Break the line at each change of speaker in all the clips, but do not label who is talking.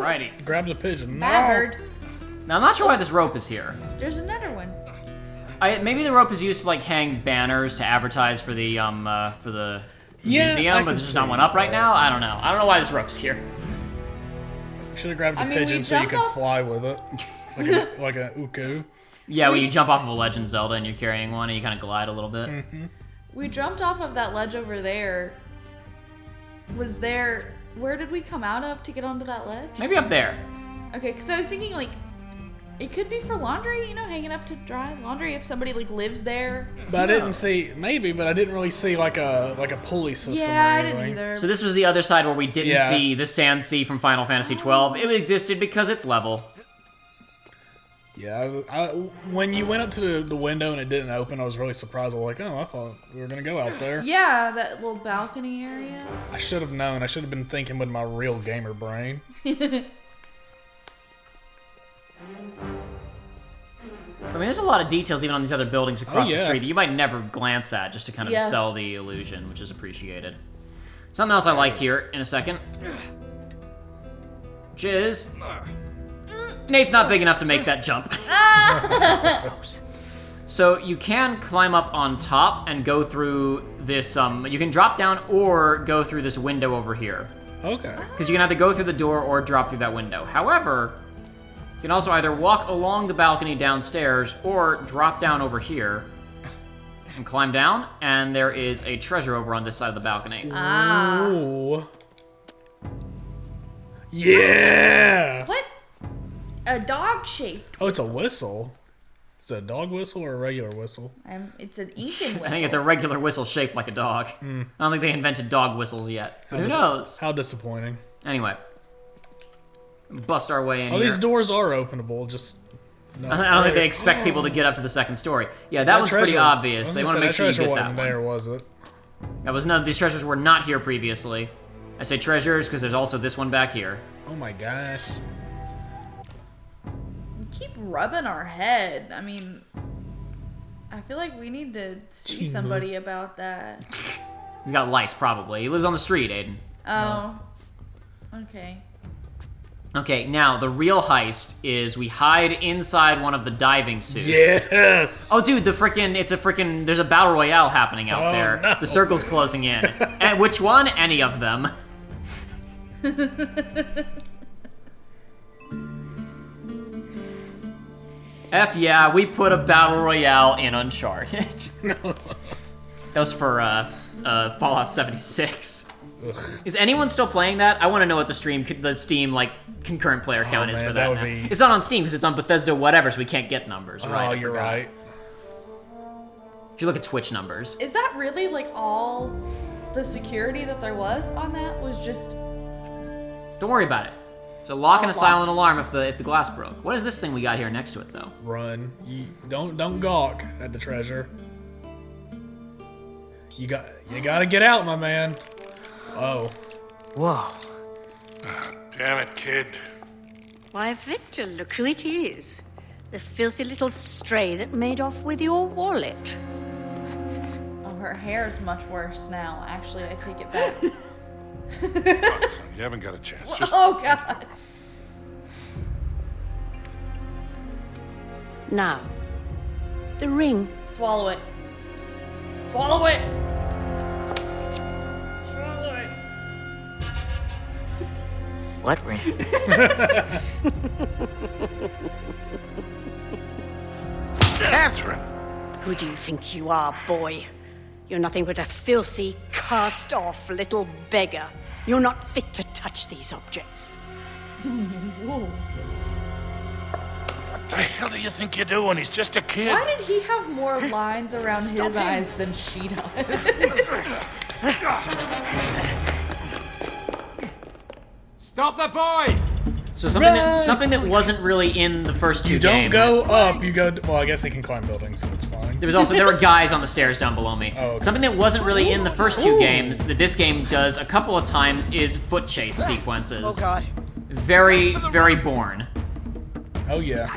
Alrighty.
Grab the pigeon.
Bad bird.
Now, I'm not sure why this rope is here.
There's another one.
Maybe the rope is used to, like, hang banners to advertise for the museum, but there's just not one up right now? I don't know. I don't know why this rope's here.
Should have grabbed the pigeon so you could fly with it. Like a uku.
Yeah, when you jump off of a Legend of Zelda and you're carrying one and you kind of glide a little bit.
Mm-hmm.
We jumped off of that ledge over there. Was there... Where did we come out of to get onto that ledge?
Maybe up there.
Okay, because I was thinking, like, it could be for laundry, you know, hanging up to dry laundry if somebody, like, lives there.
But I didn't see... Maybe, but I didn't really see, like a pulley system or anything.
I didn't either.
So this was the other side where we didn't see the Sand Sea from Final Fantasy XII. It existed because it's level.
Yeah, when you went up to the window and it didn't open, I was really surprised. I was like, oh, I thought we were going to go out there.
Yeah, that little balcony area.
I should have known. I should have been thinking with my real gamer brain.
I mean, there's a lot of details even on these other buildings across the street that you might never glance at just to kind of sell the illusion, which is appreciated. Something else I like here in a second, which is Nate's not big enough to make that jump. So you can climb up on top and go through this, you can drop down or go through this window over here.
Okay.
Because you can either go through the door or drop through that window. However, you can also either walk along the balcony downstairs or drop down over here and climb down, and there is a treasure over on this side of the balcony.
Ooh. Yeah!
What? A dog-shaped
Oh, it's a whistle. Is it a dog whistle or a regular whistle?
It's an Incan whistle.
I think it's a regular whistle shaped like a dog. I don't think they invented dog whistles yet. But who knows?
How disappointing.
Anyway. Bust our way in here.
These doors are openable, just...
I don't think they expect people to get up to the second story. Yeah, that was pretty obvious. They want to make sure you get that one.
There, was it?
That was none. These treasures were not here previously. I say treasures because there's also this one back here.
Oh my gosh.
We keep rubbing our head. I mean, I feel like we need to see somebody about that.
He's got lice, probably. He lives on the street, Aiden.
Oh. Okay.
Okay, now, the real heist is we hide inside one of the diving suits.
Yes!
Oh, dude, there's a battle royale happening out there.
No.
The circle's closing in. And which one? Any of them. F yeah, we put a battle royale in Uncharted. That was for Fallout 76.
Ugh.
Is anyone still playing that? I want to know what the Steam like concurrent player count is for that.
That would be...
It's not on Steam because it's on Bethesda whatever, so we can't get numbers. Right?
Oh, you're right.
Did you look at Twitch numbers?
Is that really like all the security that there was on that was just...
Don't worry about it. It's a lock and a silent alarm if the glass broke. What is this thing we got here next to it though?
Run. Don't gawk at the treasure. You gotta get out, my man. Oh.
Whoa.
Damn it, kid.
Why, Victor, look who it is. The filthy little stray that made off with your wallet.
Oh, her hair is much worse now. Actually, I take it back.
Oh, son, you haven't got a chance. Just...
Oh, God.
Now, the ring.
Swallow it. Swallow it!
What ring?
Catherine!
Who do you think you are, boy? You're nothing but a filthy, cast-off little beggar. You're not fit to touch these objects.
What the hell do you think you're doing? He's just a kid.
Why did he have more lines around his eyes than she does?
Stop that boy!
So something that wasn't really in the first two games.
You don't go up, you go... Well, I guess they can climb buildings, so it's fine.
There were guys on the stairs down below me.
Oh, okay.
Something that wasn't really in the first two games that this game does a couple of times is foot chase sequences.
Oh, God.
Very, very Bourne.
Oh, yeah.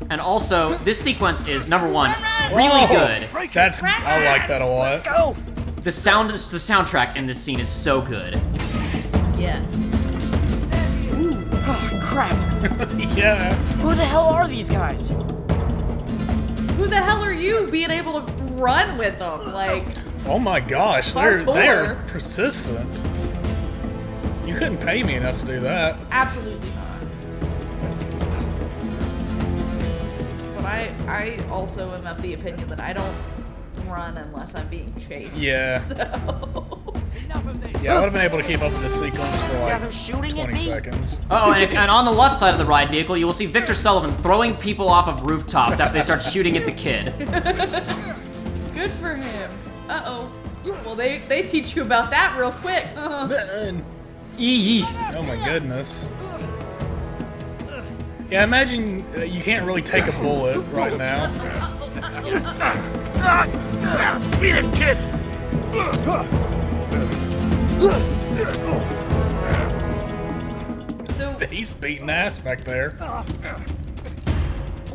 And also, this sequence is, number one, really good.
I like that a lot.
Go!
The soundtrack in this scene is so good.
Yeah.
crap!
Yeah.
Who the hell are these guys?
Who the hell are you being able to run with them? Like,
Oh my gosh, they're
Parkour.
persistent. You couldn't pay me enough to do that.
absolutely not. But I also am of the opinion that I don't run unless I'm being chased.
Yeah.
So.
Yeah, I would have been able to keep up with this sequence for
Yeah,
like
they're shooting at
20
me.
seconds.
Oh, and on the left side of the ride vehicle, you will see Victor Sullivan throwing people off of rooftops after they start shooting at the kid.
Good for him. Uh-oh. Well, they teach you about that real quick.
Yee.
Oh my goodness. Yeah, imagine you can't really take a bullet right now.
Beat it, kid!
So,
He's beating ass back there.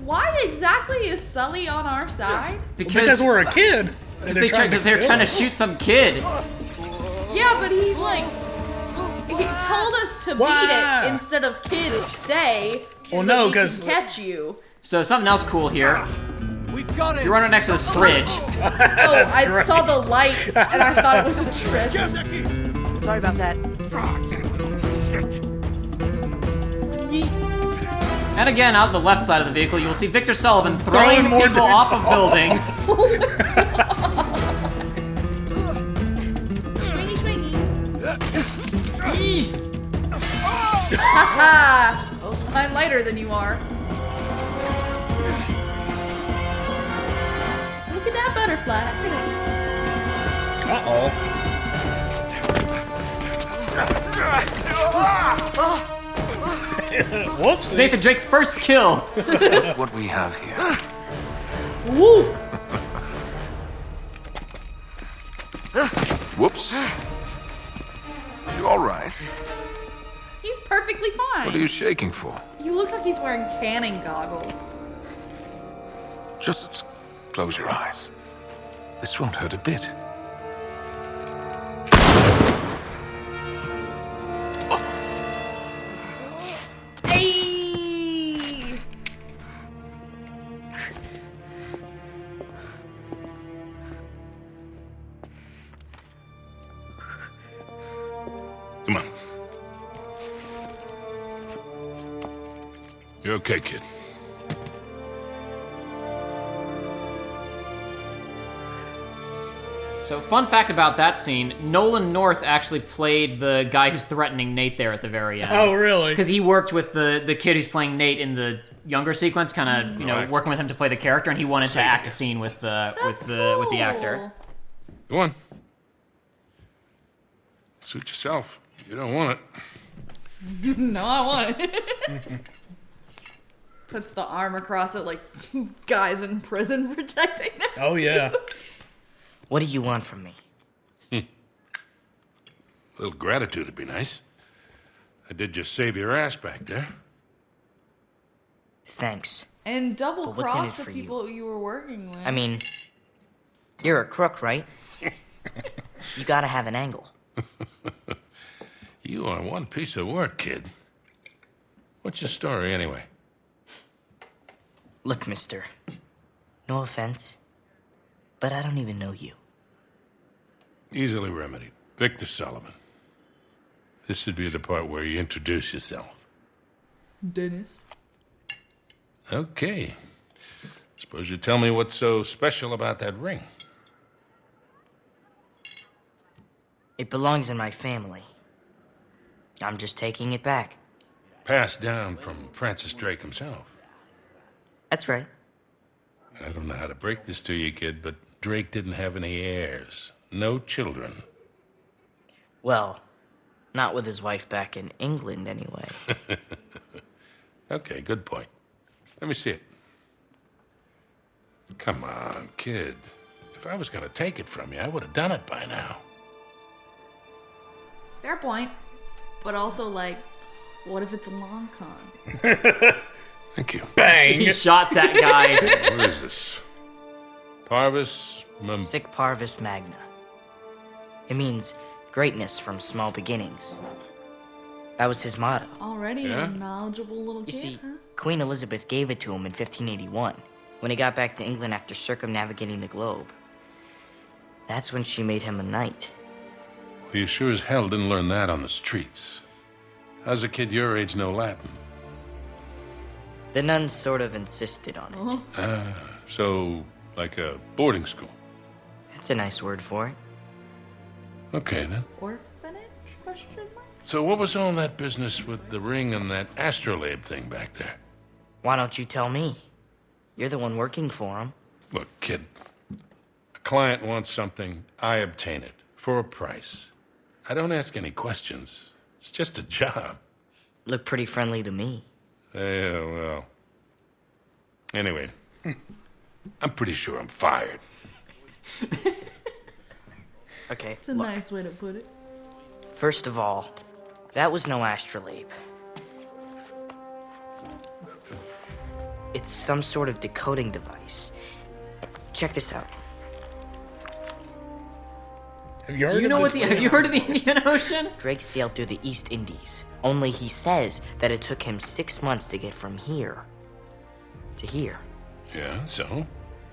why exactly is Sully on our side?
Because we're a kid.
Because they're trying to shoot some kid.
Yeah, but he told us to
Why?
beat it instead of kids stay. So
Well,
that
no,
we can
'cause-
catch you.
So something else cool here.
We've got it!
You're running next to this fridge.
Oh, I
great.
saw the light and I thought it was a trick.
Sorry about that.
Yeet.
And again, out the left side of the vehicle, you will see Victor Sullivan throwing
more
people
dudes
off of
off.
buildings.
Swingy, swingy.
Eesh.
Haha! I'm lighter than you are. Look at that butterfly.
Uh-oh. Whoops.
Nathan Drake's first kill.
What we have here.
Woo!
Whoops. You all right?
He's perfectly fine.
What are you shaking for?
He looks like he's wearing tanning goggles.
Just close your eyes. This won't hurt a bit.
Hey!
Come on. You're okay, kid.
So, fun fact about that scene, Nolan North actually played the guy who's threatening Nate there at the very end.
Oh, really?
Because he worked with the kid who's playing Nate in the younger sequence, kind of,
Relax.
working with him to play the character, and he wanted to
Safe
act
here.
a scene with the
That's
actor.
Go on. Suit yourself. You don't want it.
No, I want it. Puts the arm across it like guys in prison protecting them.
Oh, yeah.
What do you want from me?
A little gratitude would be nice. I did just save your ass back there.
Thanks.
And double
But what's in
cross
it
the
for you?
people you were working with.
I mean, you're a crook, right? You gotta have an angle.
You are one piece of work, kid. What's your story, anyway?
Look, mister. No offense, but I don't even know you.
Easily remedied. Victor Sullivan. This would be the part where you introduce yourself.
Dennis.
Okay. Suppose you tell me what's so special about that ring.
It belongs in my family. I'm just taking it back.
Passed down from Francis Drake himself.
That's right.
I don't know how to break this to you, kid, but Drake didn't have any heirs. No children.
Well, not with his wife back in England, anyway.
Okay, good point. Let me see it. Come on, kid. If I was gonna take it from you, I would have done it by now.
Fair point. But also, like, what if it's a long con?
Thank you.
Bang!
He shot that guy.
What is this? Parvis
Sic Parvis Magna. It means greatness from small beginnings. That was his motto.
Already
Yeah?
a knowledgeable little
You
kid,
see,
huh?
Queen Elizabeth gave it to him in 1581, when he got back to England after circumnavigating the globe. That's when she made him a knight.
Well, you sure as hell didn't learn that on the streets. How's a kid your age know Latin?
The nuns sort of insisted on it.
So, like a boarding school.
It's a nice word for it.
Okay, then.
Orphanage? Question mark?
So what was all that business with the ring and that astrolabe thing back there?
Why don't you tell me? You're the one working for him.
Look, kid. A client wants something, I obtain it. For a price. I don't ask any questions. It's just a job.
Look pretty friendly to me.
Yeah, well. Anyway, I'm pretty sure I'm fired.
Okay,
It's a
look.
nice way to put it.
First of all, that was no astrolabe. It's some sort of decoding device. Check this out.
Have you heard
Do you
of
know
this
what the? Have you heard of the Indian Ocean?
Drake sailed through the East Indies. Only he says that it took him 6 months to get from here to here.
Yeah, so?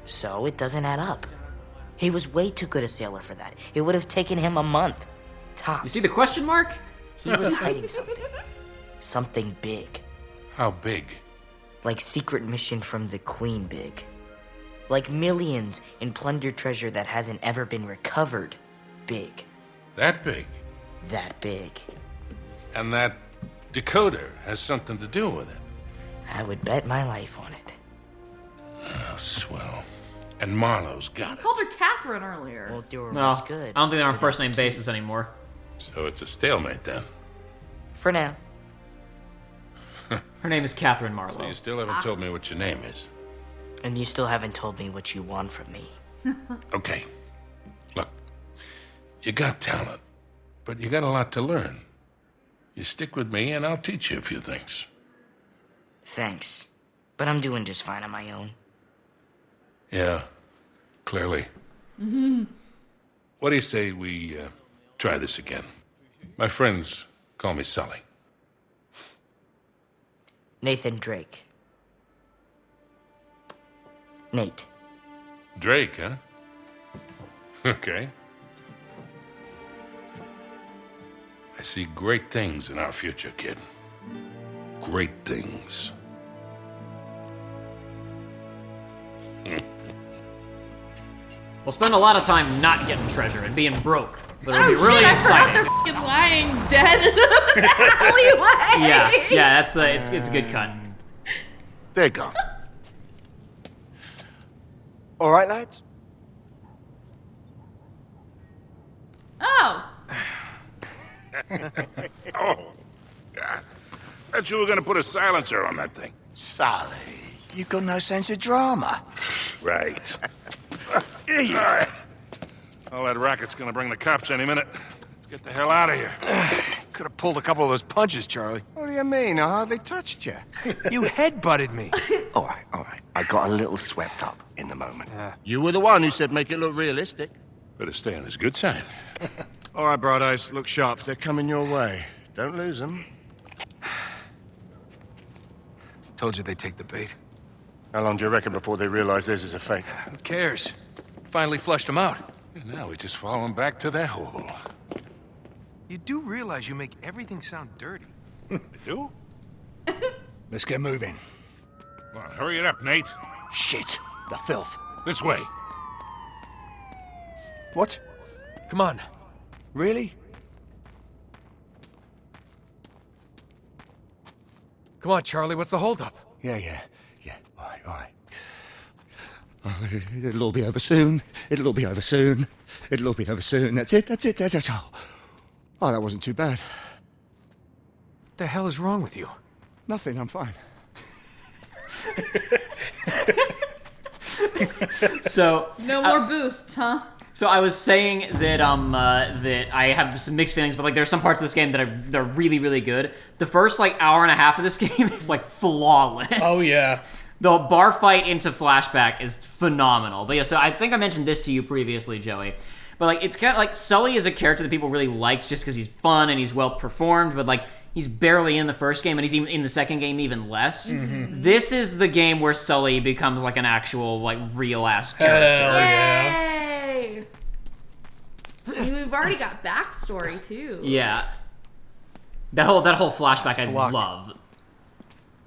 So it doesn't add up. He was way too good a sailor for that. It would have taken him a month. Tops.
You see the question mark?
He was hiding something. Something big.
How big?
Like secret mission from the Queen big. Like millions in plundered treasure that hasn't ever been recovered big.
That big?
That big.
And that decoder has something to do with it.
I would bet my life on it.
Oh, swell. And Marlowe's got
I
it.
called her Catherine earlier.
Won't do her
No,
much good.
I don't think they're on
without
first name
the key.
basis anymore.
So it's a stalemate then.
For now.
Her name is Catherine
So
Marlowe.
you still haven't told me what your name is.
And you still haven't told me what you want from me.
Okay. Look, you got talent, but you got a lot to learn. You stick with me and I'll teach you a few things.
Thanks. But I'm doing just fine on my own.
Yeah, clearly. What do you say we try this again? My friends call me Sully.
Nathan Drake. Nate.
Drake, huh? Okay. I see great things in our future, kid. Great things.
We'll spend a lot of time not getting treasure and being broke, but it'll
Oh
be really
shit, I forgot
exciting.
they're f***ing lying dead in the alleyway.
Yeah, it's a good cut.
They're gone. All right, lads?
Oh.
Oh, God. Thought you were gonna put a silencer on that thing.
Sully, you've got no sense of drama.
Right. All that racket's gonna bring the cops any minute. Let's get the hell out of here.
Could have pulled a couple of those punches, Charlie.
What do you mean? I hardly touched you.
You headbutted me.
All right, all right. I got a little swept up in the moment. You were the one who said make it look realistic.
Better stay on his good side.
All right, Bright-Eyes, look sharp. They're coming your way. Don't lose them.
Told you they'd take the bait.
How long do you reckon before they realize this is a fake?
Who cares? Finally flushed them out.
And now we just follow him back to their hole.
You do realize you make everything sound dirty.
I do?
Let's get moving.
Come on, hurry it up, Nate.
Shit, the filth.
This way.
What?
Come on.
Really?
Come on, Charlie, what's the holdup?
Yeah. All right. It'll all be over soon. It'll all be over soon. It'll all be over soon. That's it. That's all. Oh, that wasn't too bad.
What the hell is wrong with you?
Nothing, I'm fine.
So
No more boosts, huh?
So I was saying that that I have some mixed feelings, but like there's some parts of this game that are really, really good. The first like hour and a half of this game is like flawless.
Oh yeah.
The bar fight into flashback is phenomenal. But yeah, so I think I mentioned this to you previously, Joey. But like it's kind of like Sully is a character that people really liked just because he's fun and he's well performed. But like he's barely in the first game, and he's even in the second game even less. This is the game where Sully becomes like an actual, like, real-ass character.
Hell yeah.
Yay! We've already got backstory, too.
Yeah. That whole flashback I
blocked.
love.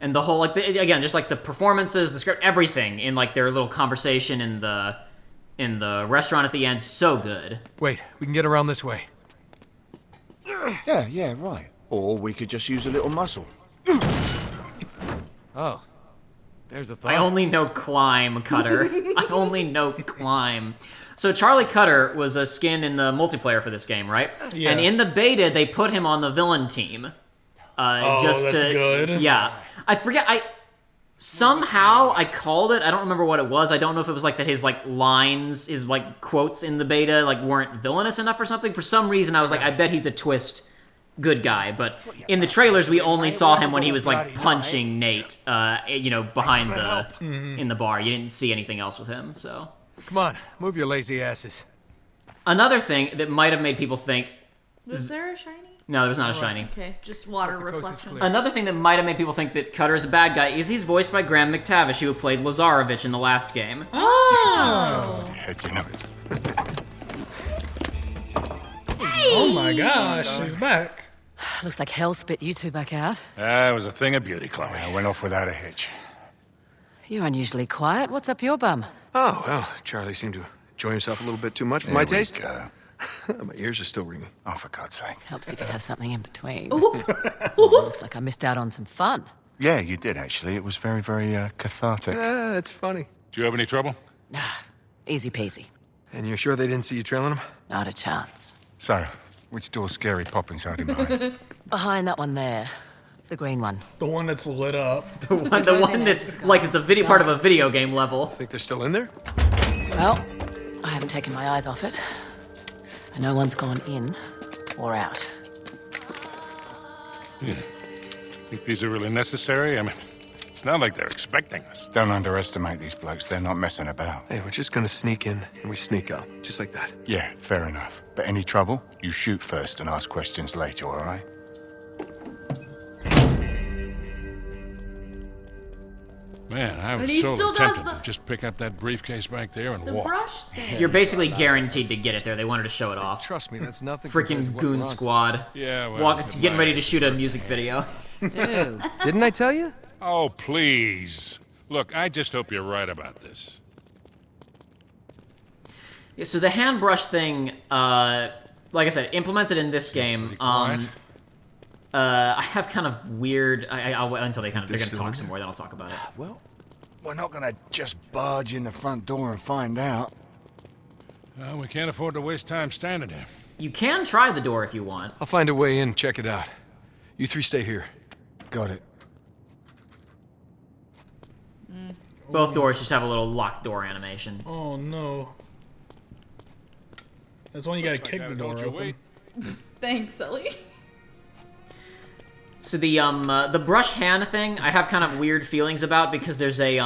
And the whole, like, again, just like the performances, the script, everything in like their little conversation in the restaurant at the end, so good.
Wait, we can get around this way.
Yeah, right. Or we could just use a little muscle.
Oh. There's a thought.
I only know climb, Cutter. I only know climb. So Charlie Cutter was a skin in the multiplayer for this game, right?
Yeah.
And in the beta, they put him on the villain team.
That's good.
Yeah. I forget, somehow I called it. I don't remember what it was. I don't know if it was like that his like lines, his like quotes in the beta like weren't villainous enough or something. For some reason, I was like, I bet he's a twist good guy. But in the trailers, we only saw him when he was like punching Nate, behind in the bar. You didn't see anything else with him. So
Come on, move your lazy asses.
another thing that might have made people think,
Was there a shiny?
no, there was not a shiny.
Okay, just water
the coast is
reflection.
clear.
Another thing that might have made people think that Cutter is a bad guy is he's voiced by Graham McTavish, who played Lazarevich in the last game.
Yeah, do you know it?
Oh my gosh, she's back.
Looks like hell spit you two back out.
It was a thing of beauty, Chloe.
I went off without a hitch.
You're unusually quiet. What's up your bum?
Oh, well, Charlie seemed to enjoy himself a little bit too much for my
There we
taste.
go.
My ears are still ringing.
Oh, for God's sake.
Helps if you have something in between. Looks like I missed out on some fun.
Yeah, you did, actually. It was very, very cathartic.
It's funny.
Do you have any trouble?
Easy peasy.
And you're sure they didn't see you trailing them?
Not a chance.
So, which door's scary pop inside him behind?
Behind that one there. The green one.
The one that's lit up.
The one that's like it's a video part of a video game level.
Think they're still in there?
Well, I haven't taken my eyes off it. And no one's gone in or out.
Think these are really necessary? I mean, it's not like they're expecting us.
Don't underestimate these blokes. They're not messing about.
Hey, we're just gonna sneak in and we sneak out. Just like that.
Yeah, fair enough. But any trouble, you shoot first and ask questions later, all right?
Man, I
But
was
he
so
still does
tempted
the-
to just pick up that briefcase back there and
The
walk.
brush thing.
You're basically guaranteed to get it there. They wanted to show it off.
Trust me, that's nothing. compared to
Freaking
what we're
goon
on to.
squad.
Yeah, well,
Getting ready to shoot a music video.
Ooh.
Didn't I tell you?
Oh, please. Look, I just hope you're right about this.
Yeah, so the hand brush thing, like I said, implemented in this game.
pretty quiet.
I have kind of weird. I'll wait until they're gonna talk some more. Then I'll talk about it.
Well, we're not gonna just barge in the front door and find out.
Well, we can't afford to waste time standing here.
You can try the door if you want.
I'll find a way in, check it out. You three stay here.
Got it.
Both doors just have a little locked door animation.
Oh no. That's when you gotta kick the door open.
Wait.
Thanks, Ellie.
So the brush hand thing, I have kind of weird feelings about because there's a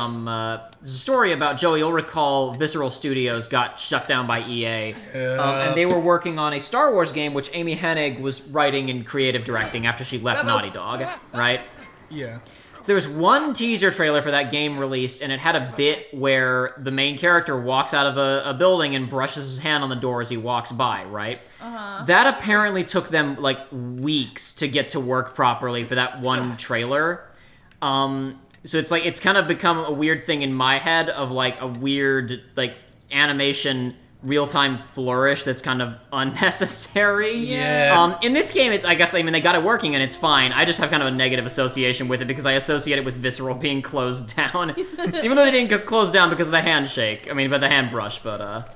story about Joey. You'll recall Visceral Studios got shut down by EA, and they were working on a Star Wars game which Amy Hennig was writing and creative directing after she left Naughty Dog, right?
Yeah.
There was one teaser trailer for that game released, and it had a bit where the main character walks out of a building and brushes his hand on the door as he walks by, right? That apparently took them, like, weeks to get to work properly for that one trailer. So it's, like, it's kind of become a weird thing in my head of, like, a weird, like, animation real-time flourish that's kind of unnecessary.
Yeah.
In this game, I guess, I mean, they got it working and it's fine. I just have kind of a negative association with it because I associate it with Visceral being closed down. Even though they didn't get closed down because of the handshake. I mean, by the hand brush, but,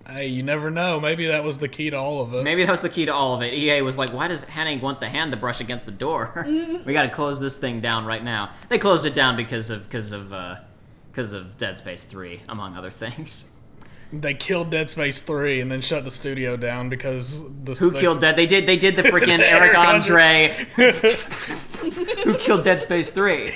Hey, you never know. Maybe that was the key to all of it.
maybe that was the key to all of it. EA was like, why does Hennig want the hand to brush against the door? We gotta close this thing down right now. They closed it down because of Dead Space 3, among other things.
They killed Dead Space 3 and then shut the studio down because
Who killed Dead? They did the freaking Eric Andre. Who killed Dead Space 3?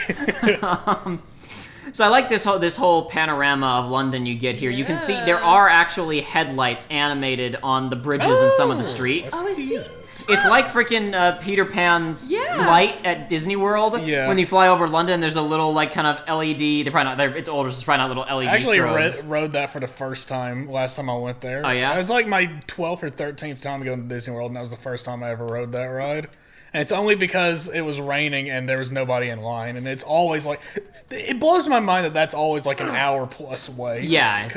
So I like this whole panorama of London you get here. You can see there are actually headlights animated on the bridges and some of the streets.
Oh, I see.
It's like freaking Peter Pan's flight at Disney World.
Yeah.
When you fly over London, there's a little like kind of LED. They're probably not. It's older, so it's probably not little LED
I actually
strobes.
rode that for the first time last time I went there.
Oh, yeah?
It was like my 12th or 13th time going to Disney World, and that was the first time I ever rode that ride. And it's only because it was raining and there was nobody in line. And it's always like, it blows my mind that that's always like an hour plus away.
Yeah.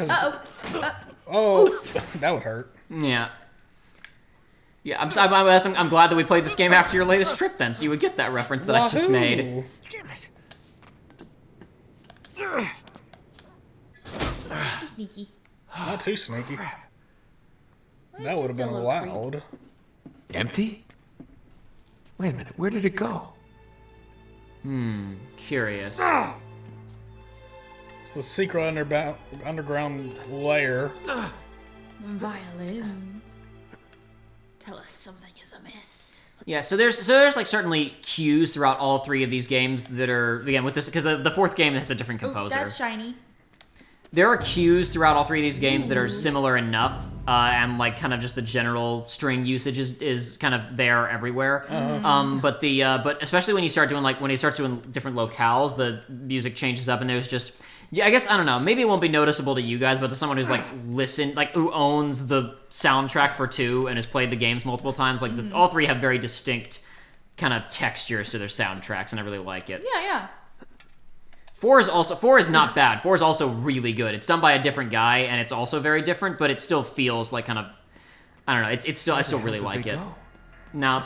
Oh, that would hurt.
Yeah. Yeah, I'm glad that we played this game after your latest trip then, so you would get that reference that I just made.
Damn it.
Sneaky.
Not too sneaky. That would have been
Still a
loud.
Empty? Wait a minute, where did it go?
Curious.
It's the secret underground layer.
Violins. Tell us something is amiss.
Yeah, so there's like certainly cues throughout all three of these games that are, again, with this, because the fourth game has a different composer.
Oh, that's shiny.
There are cues throughout all three of these games that are similar enough, and like kind of just the general string usage is kind of there everywhere. But especially when you start doing when he starts doing different locales, the music changes up, and there's just I guess I don't know. Maybe it won't be noticeable to you guys, but to someone who's who owns the soundtrack for 2 and has played the games multiple times, all three have very distinct kind of textures to their soundtracks, and I really like it.
Yeah.
4 is not bad. 4 is also really good. It's done by a different guy, and it's also very different, but it still feels like kind of, I don't know. I still really like it. Now,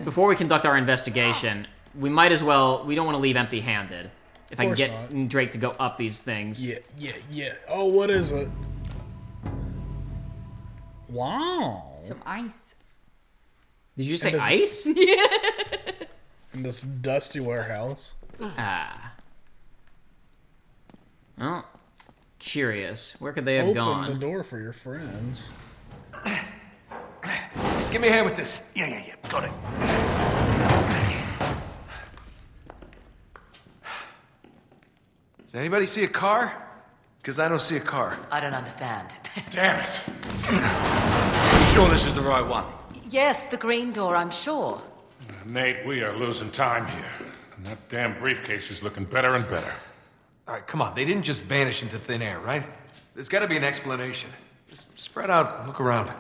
before we conduct our investigation, we might as well. We don't want to leave empty-handed. If I can get Drake to go up these things.
Yeah. Oh, what is it? Wow.
Some ice.
Did you say ice?
In this dusty warehouse.
Oh, curious. Where could they have gone?
Open the door for your friends.
Give me a hand with this.
Yeah. Got it.
Does anybody see a car? Because I don't see a car.
I don't understand.
Damn it.
You sure this is the right one?
Yes, the green door, I'm sure.
Nate, we are losing time here. And that damn briefcase is looking better and better.
All right, come on. They didn't just vanish into thin air, right? There's got to be an explanation. Just spread out and look around.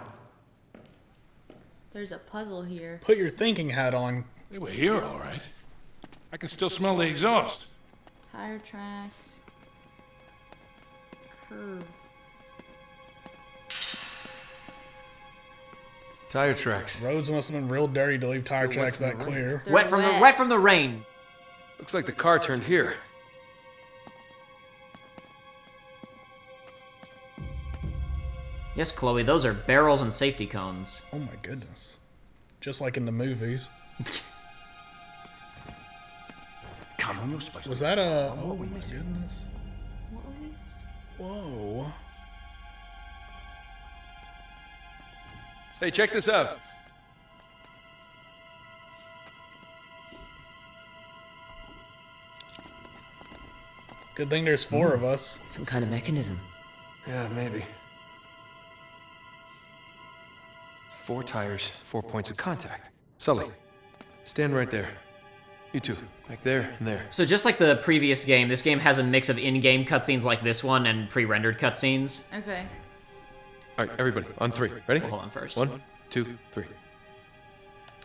There's a puzzle here.
Put your thinking hat on.
They were here, all right. I can still smell the exhaust.
Tire tracks. Curve.
Tire tracks.
Roads must have been real dirty to leave tire tracks that clear.
They're
Wet from the rain.
Looks like the car turned here.
Yes, Chloe, those are barrels and safety cones.
Oh my goodness. Just like in the movies.
Come on, you're supposed
Was
to.
that a... Oh my goodness. Whoa.
Hey, check this out.
Good thing there's 4 of us.
Some kind of mechanism.
Yeah, maybe. 4 tires, 4 points of contact. Sully, stand right there. You two, back there and there.
So just like the previous game, this game has a mix of in-game cutscenes like this one and pre-rendered cutscenes.
Okay.
All right, everybody, on 3. Ready?
Well, hold on first.
1, 2, 3.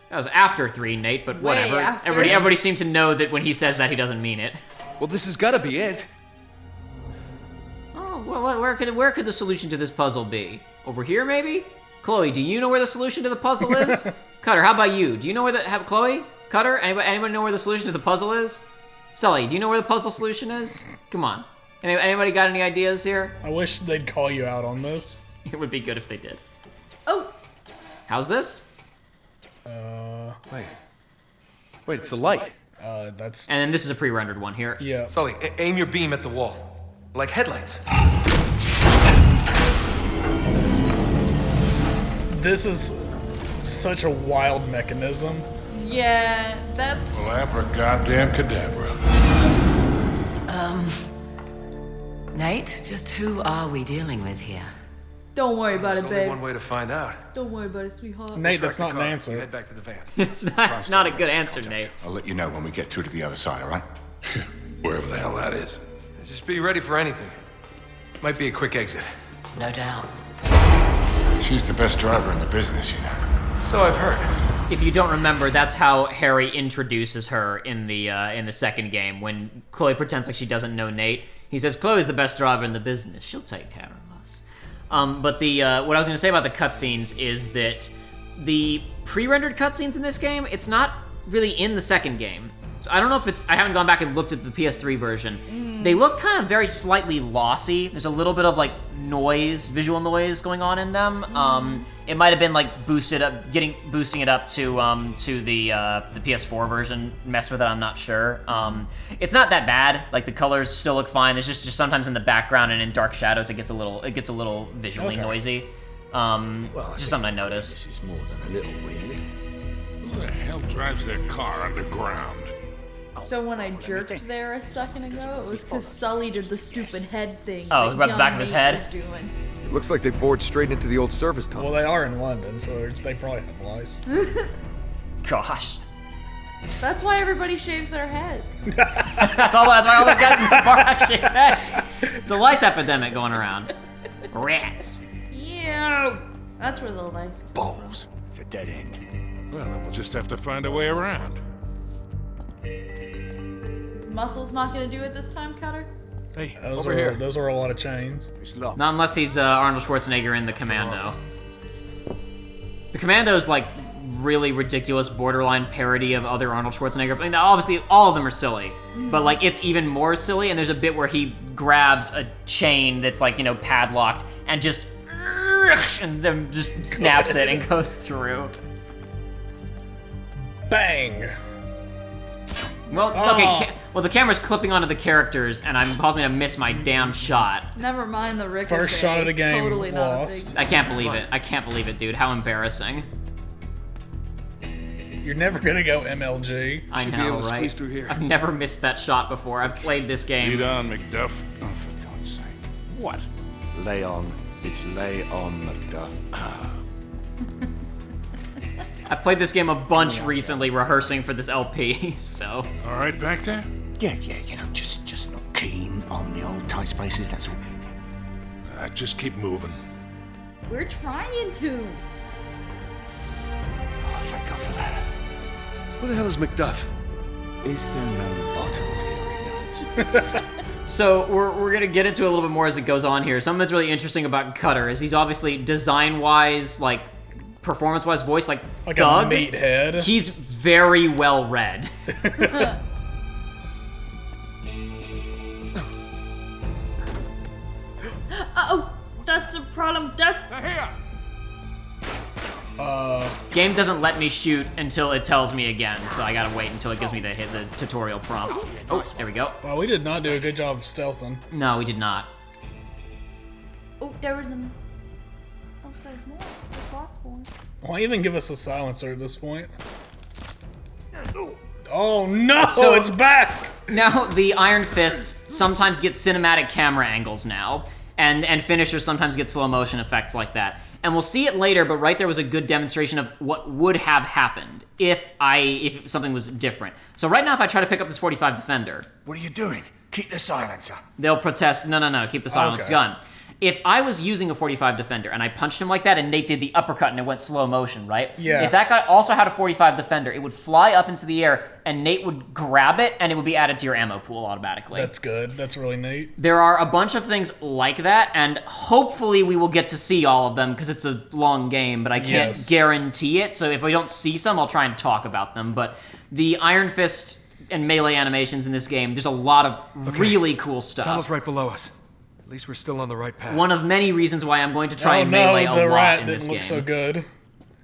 That was after 3, Nate, but
Way
whatever.
after.
Everybody seems to know that when he says that, he doesn't mean it.
Well, this has got to be it.
Oh, well, where could the solution to this puzzle be? Over here, maybe? Chloe, do you know where the solution to the puzzle is? Cutter, how about you? Do you know where Chloe? Cutter? Anybody know where the solution to the puzzle is? Sully, do you know where the puzzle solution is? Come on. Anybody got any ideas here?
I wish they'd call you out on this.
It would be good if they did.
Oh!
How's this?
Wait, it's the light.
That's...
And then this is a pre-rendered one here.
Yeah.
Sully, aim your beam at the wall. Like headlights.
This is such a wild mechanism.
Yeah, that's...
Well, abracadabra cadabra.
Nate, just who are we dealing with here?
Don't worry about
There's
it,
only
babe.
one way to find out.
Don't worry about it, sweetheart.
Nate,
Track
that's
the
not an
car. You
answer.
head back to the van.
It's not a good answer, Nate.
I'll let you know when we get through to the other side, all right?
Wherever the hell that is.
Just be ready for anything. Might be a quick exit.
No doubt.
She's the best driver in the business, you know.
So I've heard.
If you don't remember, that's how Harry introduces her in the second game when Chloe pretends like she doesn't know Nate. He says, "Chloe's the best driver in the business. She'll take care of us." But the what I was going to say about the cutscenes is that the pre-rendered cutscenes in this game, it's not really in the second game. So I don't know if it's. I haven't gone back and looked at the PS3 version. They look kind of very slightly lossy. There's a little bit of like noise, visual noise going on in them. It might have been like boosting it up to the PS4 version. Messed with it, I'm not sure. It's not that bad. Like the colors still look fine. There's just sometimes in the background and in dark shadows it gets a little visually noisy. Just something I noticed.
This is more than a little weird.
Who the hell drives their car underground?
So when I jerked there a second ago, it was because Sully did the stupid head thing.
Oh,
that
right the back
young
of his
Nate
head?
was doing.
It looks like they bored straight into the old service tunnel.
Well, they are in London, so they probably have lice.
Gosh.
That's why everybody shaves their heads.
That's why all those guys in the bar have shaved heads. It's a lice epidemic going around. Rats.
Ew. That's where the lice come
Balls. It's a dead end.
Well, then we'll just have to find a way around.
from. Muscle's not gonna do it this time, Cutter?
Hey,
Those
over
are
here.
those are a lot of chains.
It's locked.
Not unless he's Arnold Schwarzenegger in the Commando. The Commando's like really ridiculous, borderline parody of other Arnold Schwarzenegger. I mean, obviously, all of them are silly, but like it's even more silly. And there's a bit where he grabs a chain that's like padlocked and just and then just snaps it and goes through.
Bang!
Well, okay. Well, the camera's clipping onto the characters, and I'm causing me to miss my damn shot.
Never mind the ricochet.
First shot of the game,
Totally not a
lost.
big.
I can't believe it. I can't believe it, dude. How embarrassing.
You're never gonna go MLG.
I
Should be
know,
able to
right?
squeeze through here.
I've never missed that shot before. I've played this game.
Lead on, Macduff.
Oh, for God's sake.
What?
Lay on. It's lay on, Macduff.
I played this game a bunch recently, rehearsing for this LP. So
All right back there?
Yeah, just not keen on the old tight spaces, that's all.
Just keep moving.
We're trying to.
Oh, thank God for that.
Where the hell is Macduff?
Is there no bottom, dear ignorance?
So we're gonna get into a little bit more as it goes on here. Something that's really interesting about Cutter is he's obviously design-wise, like performance-wise, voice like Doug.
A meathead.
He's very well read.
Oh, that's the problem.
Here!
Game doesn't let me shoot until it tells me again, so I gotta wait until it gives me the tutorial prompt. Oh, there we go.
Well, we did not do a good job of stealthing.
No, we did not.
Oh, there was an. Oh, there's more. There's lots more.
Why even give us a silencer at this point? Oh no!
So-
It's back.
Now, the Iron Fists sometimes get cinematic camera angles now, and finishers sometimes get slow motion effects like that. And we'll see it later, but right there was a good demonstration of what would have happened if something was different. So right now, if I try to pick up this 45 Defender,
What are you doing? Keep the silencer.
they'll protest, no, keep the silenced
Okay.
gun. If I was using a 45 Defender and I punched him like that and Nate did the uppercut and it went slow motion, right?
Yeah.
If that guy also had a 45 Defender, it would fly up into the air and Nate would grab it and it would be added to your ammo pool automatically.
That's good. That's really neat.
There are a bunch of things like that, and hopefully we will get to see all of them because it's a long game, but I can't
Yes.
guarantee it. So if we don't see some, I'll try and talk about them. But the Iron Fist and melee animations in this game, there's a lot of really cool stuff.
Tunnel's right below us. At least we're still on the right path.
One of many reasons why I'm going to try
Oh
and melee
no,
a
the
lot
rat
in this
didn't
game.
look so good.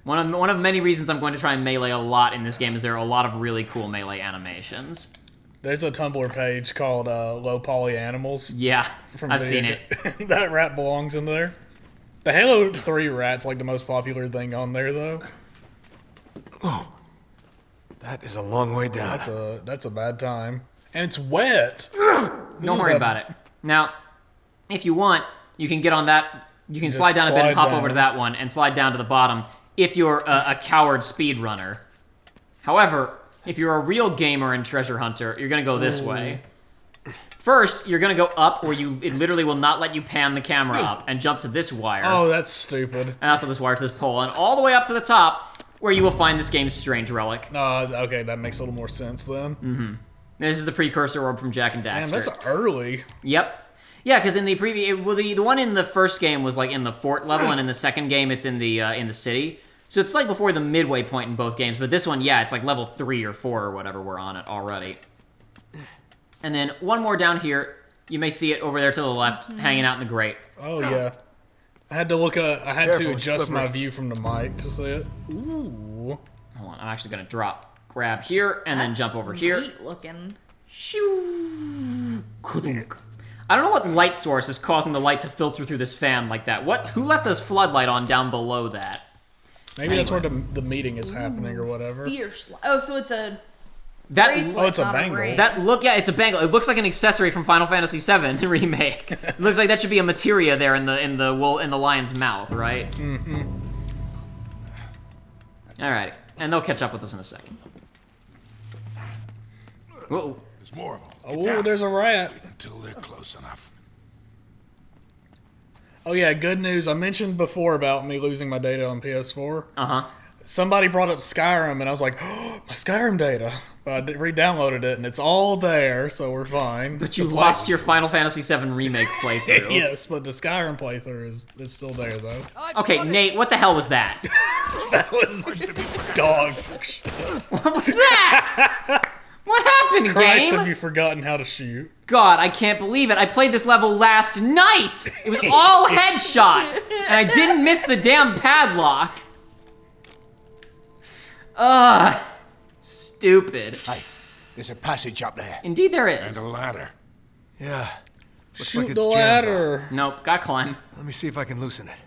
One of many reasons I'm going to try and melee a lot in this game is there are a lot of really cool melee animations.
There's a Tumblr page called Low Poly Animals.
Yeah, I've seen
video
it.
game. That rat belongs in there. The Halo 3 rat's like the most popular thing on there, though.
Oh, that is a long way down.
That's a bad time, and it's wet.
Don't worry about it. Now, if you want, you can get on that You can
Just
slide down a bit and
slide
hop
down.
over to that one and slide down to the bottom if you're a coward speedrunner. However, if you're a real gamer and treasure hunter, you're going to go this way. First, you're going to go up where it literally will not let you pan the camera up and jump to this wire.
Oh, that's stupid.
And also this wire to this pole. And all the way up to the top where you will find this game's strange relic.
Okay, that makes a little more sense then.
Mm-hmm. This is the precursor orb from Jak and Daxter.
Man, that's early.
Yep. Yeah, because in the the one in the first game was like in the fort level, and in the second game it's in the city. So it's like before the midway point in both games. But this one, yeah, it's like level 3 or 4 or whatever we're on it already. And then one more down here. You may see it over there to the left, hanging out in the grate.
Oh yeah. I had to
Careful,
to
it's
adjust my
slippery.
view from the mic to see it. Ooh.
Hold on, I'm actually gonna grab here, and then jump over here.
Neat looking.
Shoo. Kudunk. I don't know what light source is causing the light to filter through this fan like that. Who left this floodlight on down below that?
Maybe that's where the meeting is happening or whatever.
Fierce. Oh, so it's a
That
bracelet,
it's a
not
bangle.
ring.
it's a bangle. It looks like an accessory from Final Fantasy VII remake. It looks like that should be a materia there in the lion's mouth, right?
Mm-hmm.
Alrighty, and they'll catch up with us in a second. Whoa.
There's more of them.
Oh, there's a rat.
Until they're close enough.
Oh yeah, good news. I mentioned before about me losing my data on PS4.
Uh-huh.
Somebody brought up Skyrim, and I was like, oh, my Skyrim data. But I re-downloaded it, and it's all there, so we're fine.
But you lost your Final Fantasy VII remake playthrough.
Yes, but the Skyrim playthrough is still there, though.
Okay, Nate, what the hell was that?
That was dog.
What was that? What happened,
Christ,
game?
have you forgotten how to shoot?
God, I can't believe it. I played this level last night. It was all headshots, and I didn't miss the damn padlock. Stupid.
Hey, there's a passage up there.
Indeed there
And
is.
a ladder.
Yeah. Looks
Shoot
like it's
the
jammed
ladder.
Nope, got climb.
Let me see if I can loosen it.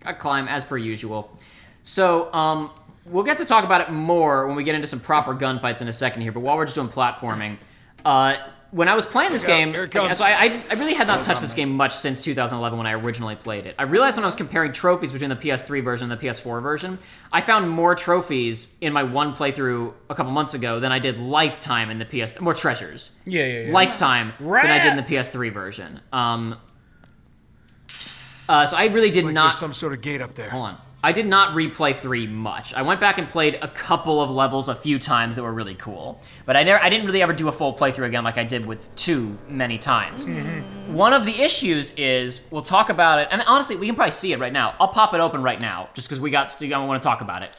Got climb, as per usual. So, we'll get to talk about it more when we get into some proper gunfights in a second here, but while we're just doing platforming, when I was playing this game,
here it comes.
so I really had not touched this game much since 2011 when I originally played it. I realized when I was comparing trophies between the PS3 version and the PS4 version, I found more trophies in my one playthrough a couple months ago than I did lifetime in the PS... More treasures.
Yeah.
Lifetime than I did in the PS3 version. So I really did
Like
not...
there's some sort of gate up there.
Hold on. I did not replay 3 much. I went back and played a couple of levels a few times that were really cool. But I didn't really ever do a full playthrough again like I did with 2 many times. Mm-hmm. One of the issues is, we'll talk about it, and honestly, we can probably see it right now. I'll pop it open right now, just because I want to talk about it.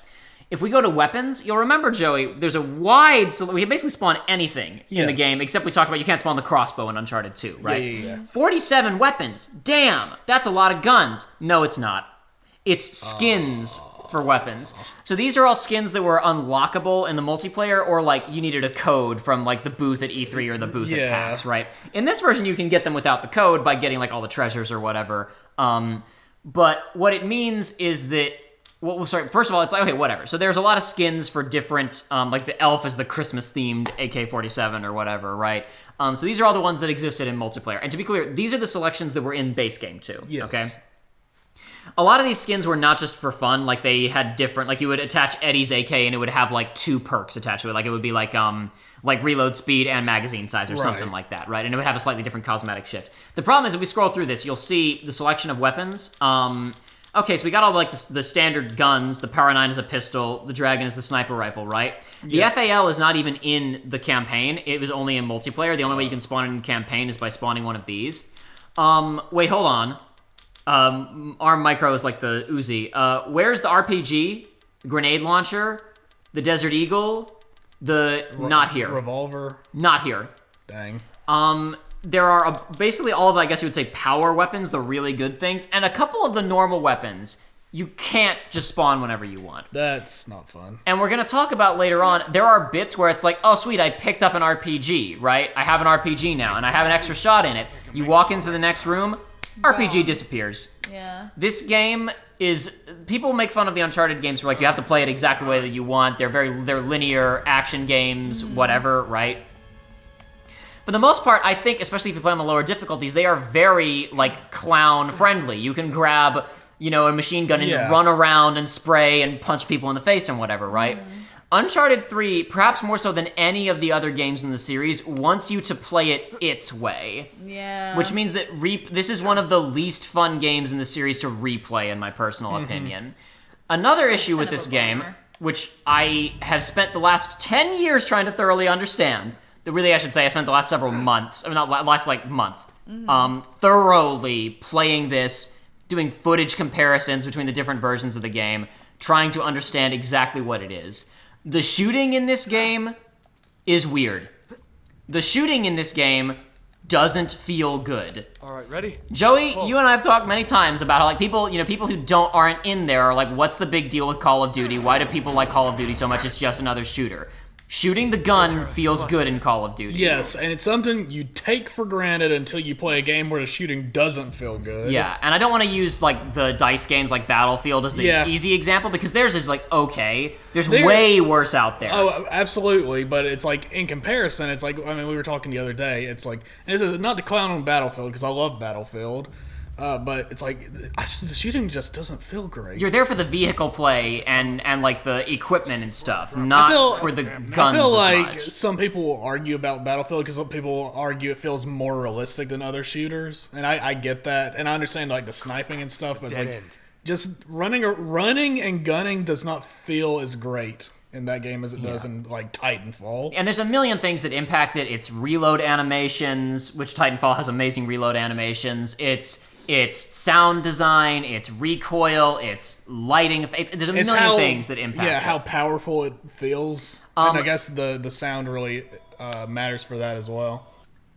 If we go to weapons, you'll remember, Joey, there's a wide... So we can basically spawn anything in the game, except we talked about you can't spawn the crossbow in Uncharted 2, right?
Yeah.
47 weapons. Damn, that's a lot of guns. No, it's not. It's skins for weapons. So these are all skins that were unlockable in the multiplayer, or like you needed a code from like the booth at E3 or the booth at PAX, right? In this version, you can get them without the code by getting like all the treasures or whatever. But what it means is that, well, sorry, first of all, it's like, okay, whatever. So there's a lot of skins for different, like the elf is the Christmas-themed AK-47 or whatever, right? So these are all the ones that existed in multiplayer. And to be clear, these are the selections that were in base game too, okay? A lot of these skins were not just for fun, like they had different, like you would attach Eddie's AK and it would have like 2 perks attached to it. Like it would be like reload speed and magazine size or something like that, right? And it would have a slightly different cosmetic shift. The problem is if we scroll through this, you'll see the selection of weapons. Okay, so we got all like the standard guns. The Power 9 is a pistol. The Dragon is the sniper rifle, right? The FAL is not even in the campaign. It was only in multiplayer. The only way you can spawn it in campaign is by spawning one of these. Wait, hold on. Arm Micro is like the Uzi. Where's the RPG, the grenade launcher, the Desert Eagle, not here.
Revolver.
Not here.
Dang.
There are basically all of the, I guess you would say, power weapons, the really good things, and a couple of the normal weapons you can't just spawn whenever you want.
That's not fun.
And we're going to talk about later on, there are bits where it's like, oh sweet, I picked up an RPG, right? I have an RPG now, and I have an extra shot in it. You walk into the next room, RPG disappears.
Yeah.
This game is... People make fun of the Uncharted games where like you have to play it exactly the way that you want. They're linear action games, whatever, right? for the most part, I think, especially if you play on the lower difficulties, they are very, like, clown-friendly. You can grab, you know, a machine gun and run around and spray and punch people in the face and whatever, right? Uncharted 3, perhaps more so than any of the other games in the series, wants you to play it its way.
Yeah.
Which means that this is one of the least fun games in the series to replay, in my personal opinion. Another issue with this game, which I have spent the last 10 years trying to thoroughly understand, really, I should say, I spent the last several months, I mean, not last, like, month, thoroughly playing this, doing footage comparisons between the different versions of the game, trying to understand exactly what it is. The shooting in this game is weird. The shooting in this game doesn't feel good.
All right, ready?
Joey, you and I have talked many times about how, like, people who aren't in there are like, what's the big deal with Call of Duty? Why do people like Call of Duty so much? It's just another shooter. Shooting the gun feels good in Call of Duty.
Yes, and it's something you take for granted until you play a game where the shooting doesn't feel good.
Yeah, and I don't want to use, like, the DICE games like Battlefield as the easy example, because theirs is, like, okay. There's way worse out there.
Oh, absolutely, but it's, like, in comparison, it's like, I mean, we were talking the other day, it's like, and this is not to clown on Battlefield, because I love Battlefield, but it's like, the shooting just doesn't feel great.
You're there for the vehicle play and like, the equipment and stuff, not for the guns
I feel like
much.
some people will argue about Battlefield because some people will argue it feels more realistic than other shooters, and I get that, and I understand, like, the sniping and stuff, but it's like, just running and gunning does not feel as great in that game as it does in, like, Titanfall.
And there's a million things that impact it. It's reload animations, which Titanfall has amazing reload animations. It's sound design, it's recoil, it's lighting. There's a million things that impact it.
Yeah, how powerful it feels. And I guess the sound really matters for that as well.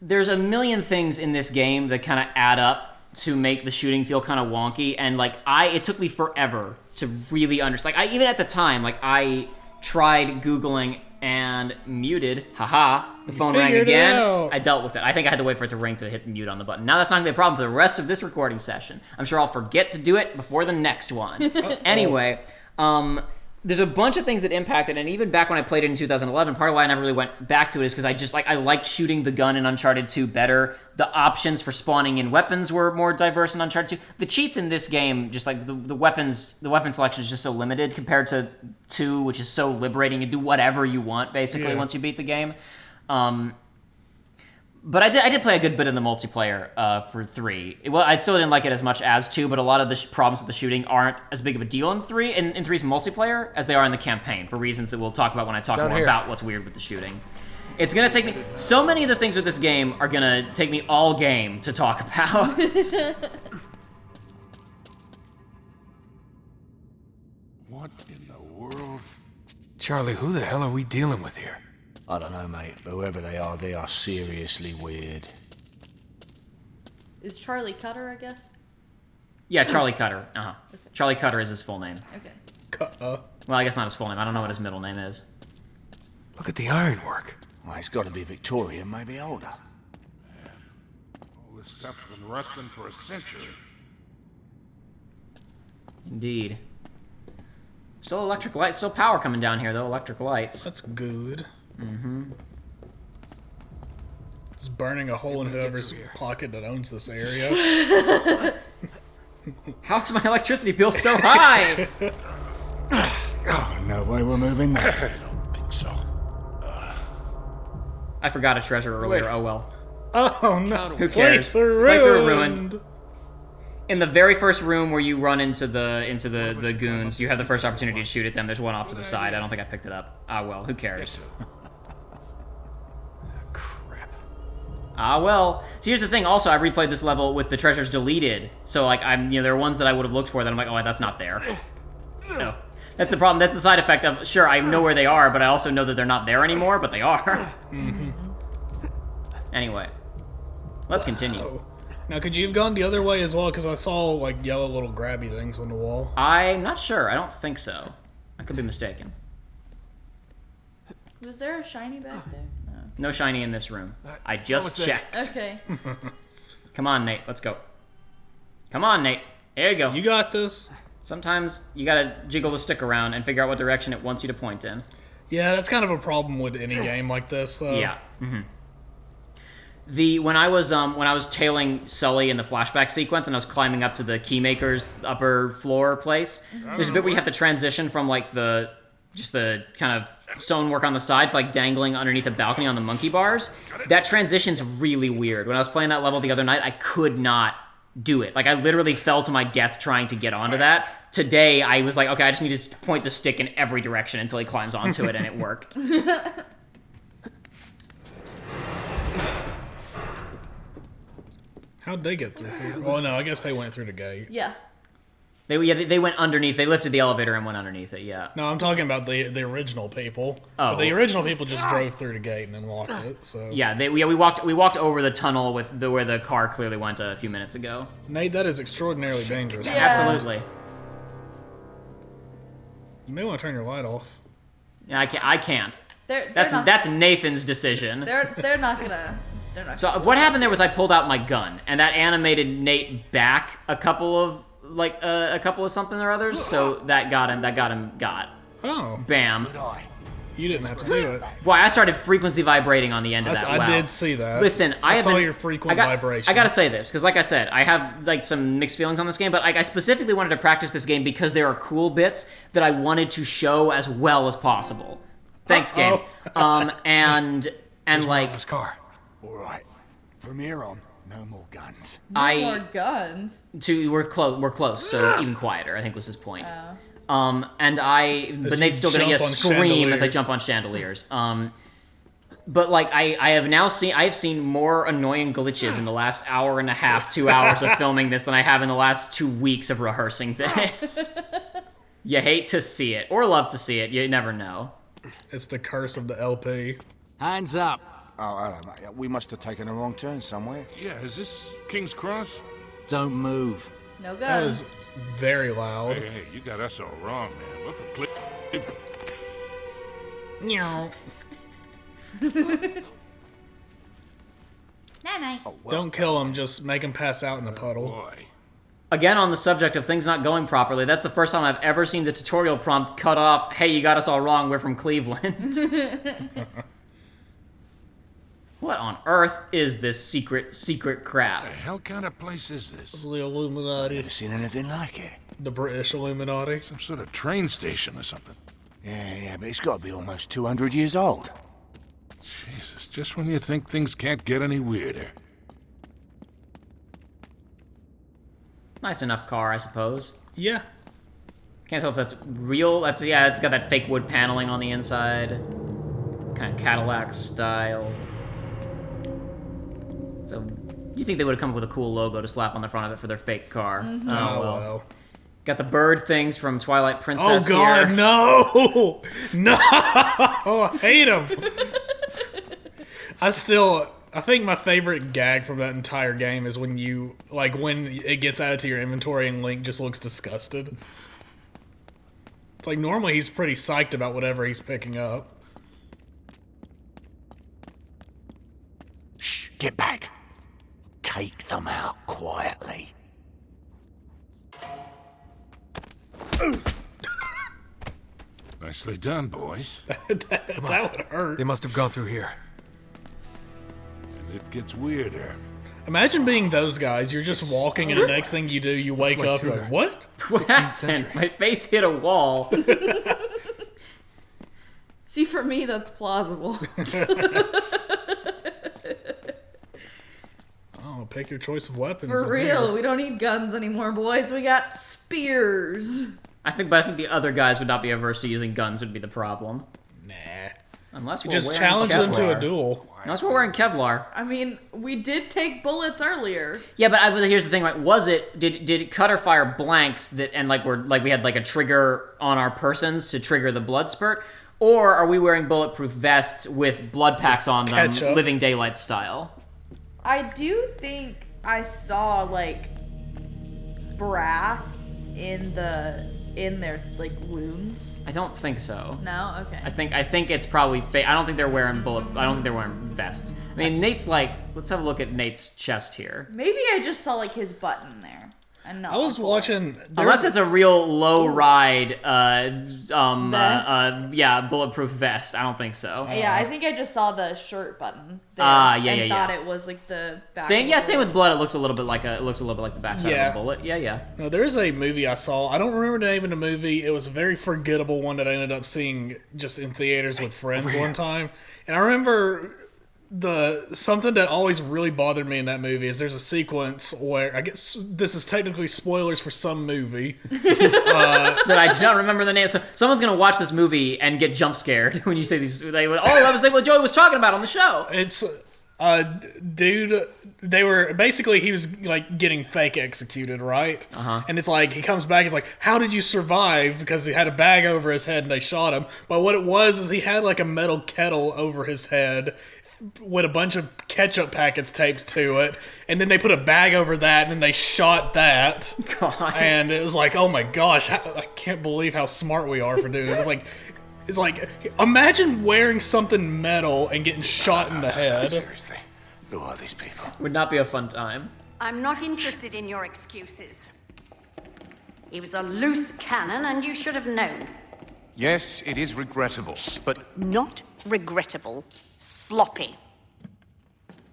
There's a million things in this game that kind of add up to make the shooting feel kind of wonky. And, like, it took me forever to really understand. Like, even at the time, like, I tried Googling and muted. The phone rang again. I dealt with it. I think I had to wait for it to ring to hit mute on the button. Now that's not going to be a problem for the rest of this recording session. I'm sure I'll forget to do it before the next one. Anyway, there's a bunch of things that impact it, and even back when I played it in 2011, part of why I never really went back to it is because I liked shooting the gun in Uncharted 2 better. The options for spawning in weapons were more diverse in Uncharted 2. The cheats in this game, just like the weapon selection is just so limited compared to 2, which is so liberating. You do whatever you want, basically, once you beat the game. But I did play a good bit of the multiplayer for 3. Well, I still didn't like it as much as 2, but a lot of the problems with the shooting aren't as big of a deal in 3 in 3's multiplayer as they are in the campaign, for reasons that we'll talk about when I talk more about what's weird with the shooting. It's gonna take me... So many of the things with this game are gonna take me all game to talk about.
What in the world?
Charlie, who the hell are we dealing with here?
I don't know, mate, but whoever they are seriously weird.
Is Charlie Cutter, I guess?
Yeah, Charlie Cutter. Okay. Charlie Cutter is his full name.
Okay.
Well, I guess not his full name. I don't know what his middle name is.
Look at the ironwork.
Well, he's got to be Victorian, maybe older.
All this stuff's been rusting for a century.
Indeed. Still electric lights, still power coming down here, though. Electric lights.
That's good.
Mm-hmm.
Just burning a hole in whoever's pocket that owns this area.
How's my electricity bill so high?
Oh, no way we're moving there.
I don't think so.
I forgot a treasure earlier. Oh well.
Oh no!
Who cares?
Places
are ruined. In the very first room where you run into the goons, you have the first opportunity to shoot at them. There's one off to the side. I don't think I picked it up. Ah well. Who cares?
Crap.
Ah well. So here's the thing. Also, I replayed this level with the treasures deleted. So like there are ones that I would have looked for that I'm like, oh, that's not there. So. That's the problem. That's the side effect of, sure, I know where they are, but I also know that they're not there anymore, but they are.
Mm-hmm.
Anyway, let's continue.
Now, could you have gone the other way as well? Because I saw, like, yellow little grabby things on the wall.
I'm not sure. I don't think so. I could be mistaken.
Was there a shiny back there? Oh.
No shiny in this room. I just checked.
Okay.
Come on, Nate. Let's go. Come on, Nate. There you go.
You got this.
Sometimes you gotta jiggle the stick around and figure out what direction it wants you to point in.
Yeah, that's kind of a problem with any game like this, though.
Yeah. Mm-hmm. When I was tailing Sully in the flashback sequence and I was climbing up to the Keymaker's upper floor place, there's a bit where you have to transition from like the kind of stonework on the side to like dangling underneath a balcony on the monkey bars. That transition's really weird. When I was playing that level the other night, I could not do it. Like I literally fell to my death trying to get onto that. Today I was like, okay, I just need to point the stick in every direction until he climbs onto it, and it worked.
How'd they get through here? Well, no, I guess they went through the gate.
Yeah.
They went underneath. They lifted the elevator and went underneath it. Yeah.
No, I'm talking about the original people.
Oh.
But the original people just drove through the gate and then locked it. So
Yeah. We walked over the tunnel where the car clearly went a few minutes ago.
Nate, that is extraordinarily dangerous.
Yeah.
Absolutely.
You may want to turn your light off.
Yeah, I can't.
That's
That's Nathan's decision.
They're not gonna.
So what happened there was I pulled out my gun, and that animated Nate back a couple of something or others. So that got him.
Oh.
Bam.
You didn't have to do it.
Boy, I started frequency vibrating on the end of that.
I did see that.
Listen, I
saw your frequent vibration.
I gotta say this, because like I said, I have like some mixed feelings on this game, but like I specifically wanted to practice this game because there are cool bits that I wanted to show as well as possible. Thanks, game. And like
This car.
All right. From here on, no more guns.
No more guns.
We're close, so even quieter, I think was his point.
Oh.
But Nate's still gonna get a scream as I jump on chandeliers. But like I have seen more annoying glitches in the last hour and a half, 2 hours of filming this than I have in the last 2 weeks of rehearsing this. You hate to see it, or love to see it, you never know.
It's the curse of the LP.
Hands up. Oh, hello, mate. We must have taken a wrong turn somewhere.
Yeah, is this King's Cross?
Don't move.
No guns.
That was very loud.
Hey, you got us all wrong, man. We're from Cleveland.
Meow.
Night-night.
Oh, well.
Don't kill him, just make him pass out in a puddle.
Boy.
Again, on the subject of things not going properly, that's the first time I've ever seen the tutorial prompt cut off, hey, you got us all wrong, we're from Cleveland. What on earth is this secret crap?
The hell kind of place is this?
The Illuminati.
Never seen anything like it.
The British Illuminati.
Some sort of train station or something.
Yeah, but it's got to be almost 200 years old.
Jesus, just when you think things can't get any weirder.
Nice enough car, I suppose.
Yeah.
Can't tell if that's real. It's got that fake wood paneling on the inside. Kind of Cadillac style. So, you think they would have come up with a cool logo to slap on the front of it for their fake car.
Mm-hmm.
Oh, well. Got the bird things from Twilight Princess
here. Oh, God,
here.
no! No! I hate them. I think my favorite gag from that entire game is when when it gets added to your inventory and Link just looks disgusted. It's like, normally he's pretty psyched about whatever he's picking up.
Shh, get back. Take them out quietly.
Nicely done, boys.
that would hurt.
They must have gone through here.
And it gets weirder.
Imagine being those guys. You're just walking, and the next thing you do, you wake
like
up, you're
Tudor.
like, what?
What happened? My face hit a wall.
See, for me, that's plausible.
Oh, pick your choice of weapons.
For
in
real,
here.
we don't need guns anymore, boys. We got spears.
I think the other guys would not be averse to using guns would be the problem.
Nah.
Unless we're
Just
wearing
challenge them to
Kevlar.
a duel.
Unless we're wearing Kevlar.
I mean, we did take bullets earlier.
Yeah, but here's the thing, right? Did it cut or fire blanks that and we had like a trigger on our persons to trigger the blood spurt, or are we wearing bulletproof vests with blood packs on them,
Ketchup.
Living Daylight style?
I do think I saw brass in their wounds.
I don't think so.
No, okay.
I think it's probably fake. I don't think they're wearing vests. I mean, Nate's let's have a look at Nate's chest here.
Maybe I just saw his button there. and not
I was watching.
Unless it's a real low ride, bulletproof vest. I don't think so.
Yeah, I think I just saw the shirt button there and thought it was like the back.
Staying with blood. It looks a little bit like the backside of a bullet. Yeah.
No, there's a movie I saw. I don't remember the name of the movie. It was a very forgettable one that I ended up seeing just in theaters with friends one time. And I remember something that always really bothered me in that movie is there's a sequence where, I guess this is technically spoilers for some movie.
That I do not remember the name. So someone's going to watch this movie and get jump scared when you say these. That was what Joey was talking about on the show.
It's dude, he was like getting fake executed, right? And it's like he comes back, he's like, how did you survive? Because he had a bag over his head and they shot him. But what it was is he had like a metal kettle over his head with a bunch of ketchup packets taped to it, and then they put a bag over that, and then they shot that.
God.
And it was like, oh my gosh, I can't believe how smart we are for doing this. It's like, imagine wearing something metal and getting shot in the head.
Seriously, who are these people?
Would not be a fun time.
I'm not interested in your excuses. He was a loose cannon, and you should have known.
Yes, it is regrettable, but...
Not regrettable. Sloppy.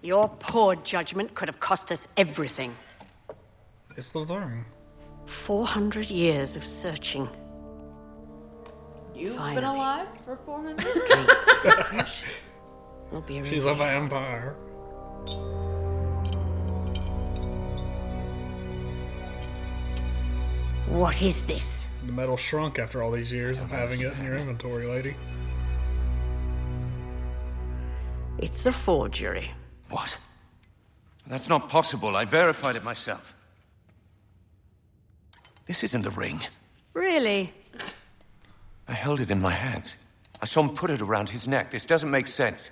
Your poor judgment could have cost us everything.
It's the thing.
400 years of searching.
You've
Finally.
been alive for 400
years. We'll be
She's a vampire.
What is this?
The metal shrunk after all these years of having it in your inventory, lady.
It's a forgery.
What? That's not possible. I verified it myself. This isn't the ring.
Really?
I held it in my hands. I saw him put it around his neck. This doesn't make sense.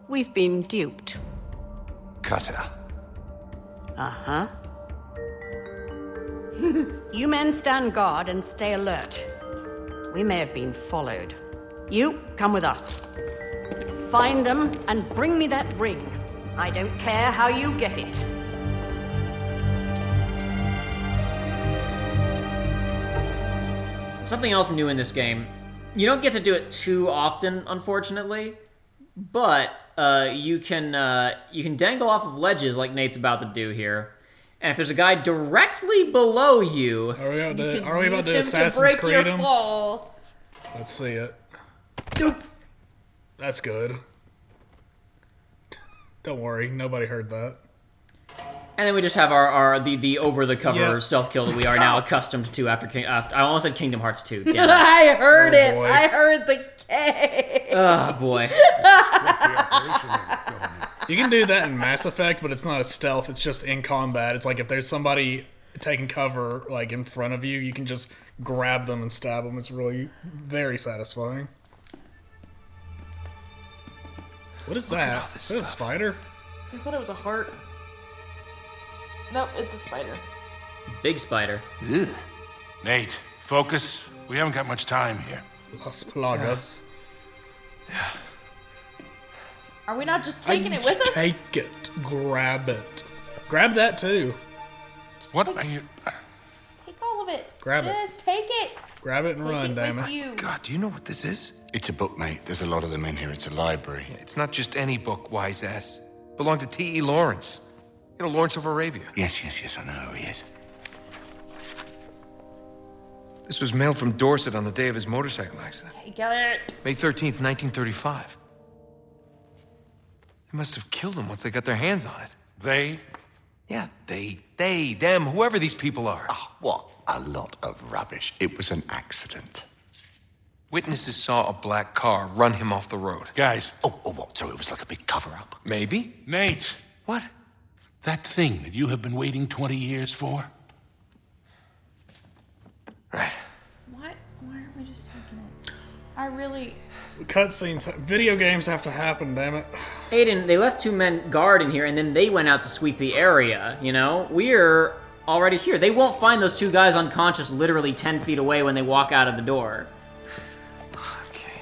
We've been duped.
Cutter.
Uh-huh. You men stand guard and stay alert. We may have been followed. You, come with us. Find them and bring me that ring. I don't care how you get it.
Something else new in this game. You don't get to do it too often, unfortunately, but you can dangle off of ledges like Nate's about to do here. And if there's a guy directly below you...
Are we about to Assassin's Creed him? Let's see it.
Doop.
That's good. Don't worry, nobody heard that.
And then we just have the over-the-cover stealth kill that we are now accustomed to after I almost said Kingdom Hearts 2. Damn it.
I heard it.
Boy.
I heard the K.
Oh, boy.
You can do that in Mass Effect, but it's not a stealth. It's just in combat. It's like if there's somebody taking cover like in front of you, you can just grab them and stab them. It's really very satisfying. What is that? Is that a spider?
I thought it was a heart. Nope, it's a spider.
Big spider.
Ugh. Nate, focus. We haven't got much time here.
Las Plagas.
Are we not just taking it with us?
Take it. Grab it. Grab that too.
What are you...
Take all of it.
Grab it.
Just take it.
Grab it and run, damn it.
You.
God, do you know what this is?
It's a book, mate. There's a lot of them in here. It's a library.
It's not just any book, wise ass. Belonged to T.E. Lawrence. You know, Lawrence of Arabia.
Yes, I know who he is.
This was mailed from Dorset on the day of his motorcycle accident.
Take it.
May 13th, 1935. They must have killed him once they got their hands on it.
They?
Yeah, they, them, whoever these people are.
Oh, what a lot of rubbish. It was an accident.
Witnesses saw a black car run him off the road.
Guys.
Oh, what? So it was like a big cover-up?
Maybe.
Nate.
What?
That thing that you have been waiting 20 years for?
Right.
What? Why aren't we just taking it? I really...
Cutscenes. Video games have to happen, damn it.
Aiden, they left 2 men guard in here, and then they went out to sweep the area, you know? We're already here. They won't find those 2 guys unconscious literally 10 feet away when they walk out of the door.
Okay.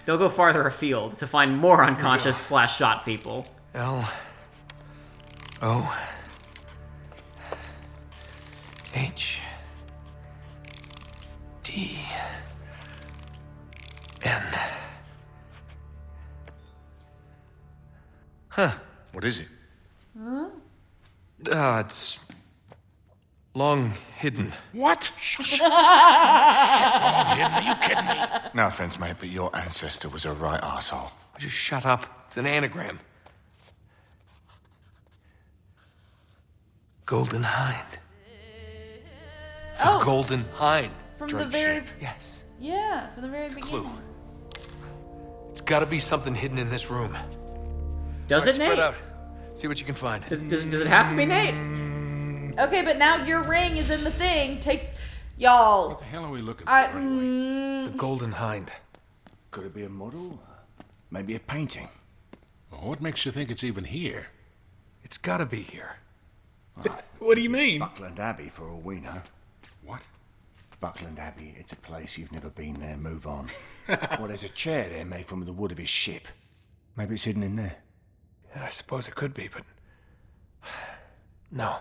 They'll go farther afield to find more unconscious / shot people.
L O H D N. Huh.
What is it?
It's long hidden.
What? Shh. Are you kidding me? No offense, mate, but your ancestor was a right arsehole.
Just shut up. It's an anagram. Golden Hind.
Oh.
The Golden Hind.
From
Drake
the very...
ship. Yes.
Yeah, from the very
It's a
beginning.
clue. It's gotta be something hidden in this room.
Does
All right,
it, Nate?
spread out. See what you can find.
Does it have to be Nate?
Okay, but now your ring is in the thing. Take... Y'all.
What the hell are we looking for anyway?
The Golden Hind.
Could it be a model? Maybe a painting?
Well, what makes you think it's even here?
It's gotta be here.
What do you mean?
Buckland Abbey, for all we know.
What?
Buckland Abbey, it's a place you've never been there. Move on. Well, there's a chair there made from the wood of his ship. Maybe it's hidden in there.
Yeah, I suppose it could be, but... No.